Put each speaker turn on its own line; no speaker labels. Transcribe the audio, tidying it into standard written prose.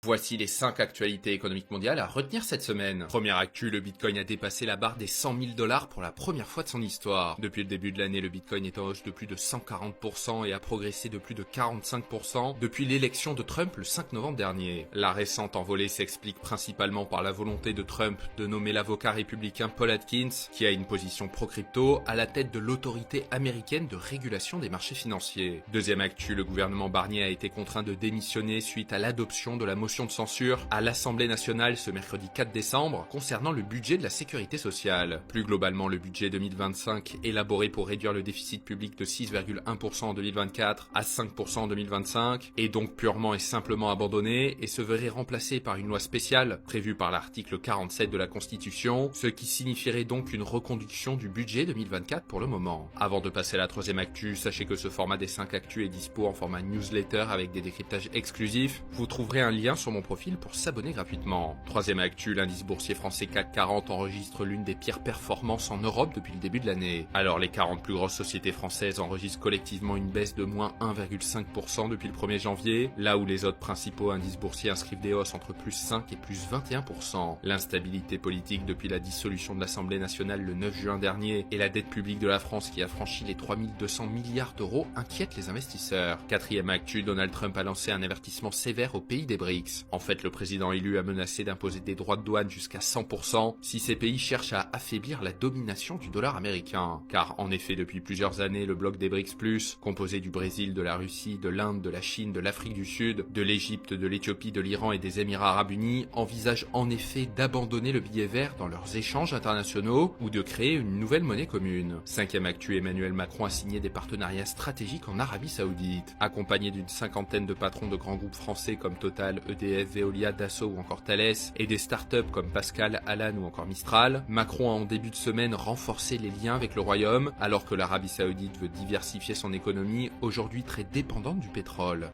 Voici les 5 actualités économiques mondiales à retenir cette semaine. Première actu, le Bitcoin a dépassé la barre des 100 000 $ pour la première fois de son histoire. Depuis le début de l'année, le Bitcoin est en hausse de plus de 140% et a progressé de plus de 45% depuis l'élection de Trump le 5 novembre dernier. La récente envolée s'explique principalement par la volonté de Trump de nommer l'avocat républicain Paul Atkins, qui a une position pro-crypto, à la tête de l'autorité américaine de régulation des marchés financiers. Deuxième actu, le gouvernement Barnier a été contraint de démissionner suite à l'adoption de la motion de censure à l'Assemblée nationale ce mercredi 4 décembre concernant le budget de la sécurité sociale. Plus globalement, le budget 2025, élaboré pour réduire le déficit public de 6,1% en 2024 à 5% en 2025, est donc purement et simplement abandonné et se verrait remplacé par une loi spéciale prévue par l'article 47 de la Constitution, ce qui signifierait donc une reconduction du budget 2024 pour le moment. Avant de passer à la troisième actu, sachez que ce format des 5 actus est dispo en format newsletter avec des décryptages exclusifs. Vous trouverez un lien sur mon profil pour s'abonner gratuitement. Troisième actu, l'indice boursier français CAC 40 enregistre l'une des pires performances en Europe depuis le début de l'année. Alors les 40 plus grosses sociétés françaises enregistrent collectivement une baisse de moins 1,5% depuis le 1er janvier, là où les autres principaux indices boursiers inscrivent des hausses entre plus 5 et plus 21%. L'instabilité politique depuis la dissolution de l'Assemblée nationale le 9 juin dernier et la dette publique de la France qui a franchi les 3200 milliards d'euros inquiètent les investisseurs. Quatrième actu, Donald Trump a lancé un avertissement sévère aux pays des BRICS. En fait, le président élu a menacé d'imposer des droits de douane jusqu'à 100% si ces pays cherchent à affaiblir la domination du dollar américain. Car en effet, depuis plusieurs années, le bloc des BRICS+, composé du Brésil, de la Russie, de l'Inde, de la Chine, de l'Afrique du Sud, de l'Égypte, de l'Éthiopie, de l'Iran et des Émirats arabes unis, envisage en effet d'abandonner le billet vert dans leurs échanges internationaux ou de créer une nouvelle monnaie commune. Cinquième actu, Emmanuel Macron a signé des partenariats stratégiques en Arabie Saoudite. Accompagné d'une cinquantaine de patrons de grands groupes français comme Total, EDF, Veolia, Dassault ou encore Thales, et des startups comme Pascal, Alan ou encore Mistral, Macron a en début de semaine renforcé les liens avec le Royaume, alors que l'Arabie Saoudite veut diversifier son économie, aujourd'hui très dépendante du pétrole.